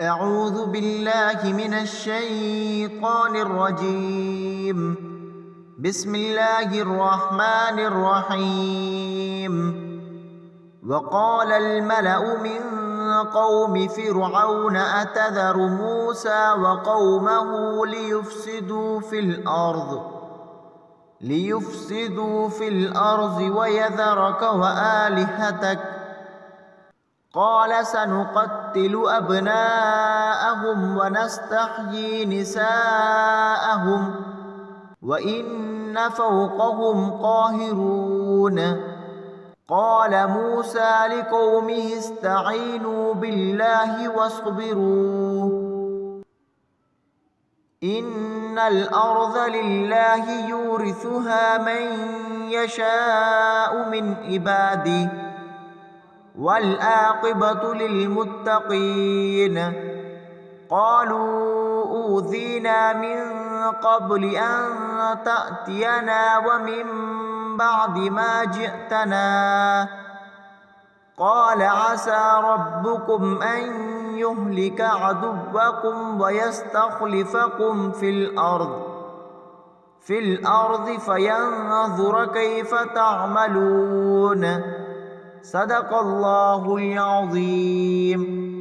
أعوذ بالله من الشيطان الرجيم. بسم الله الرحمن الرحيم. وقال الملأ من قوم فرعون أتذر موسى وقومه ليفسدوا في الأرض ويذرك وآلهتك قال سنقتل أبناءهم ونستحيي نساءهم وإن فوقهم قاهرون. قال موسى لقومه استعينوا بالله واصبروا إن الأرض لله يورثها من يشاء من عباده والعاقبة للمتقين. قالوا أوذينا من قبل أن تأتينا ومن بعد ما جئتنا. قال عسى ربكم أن يهلك عدوكم ويستخلفكم في الأرض فينظر كيف تعملون. صدق الله العظيم.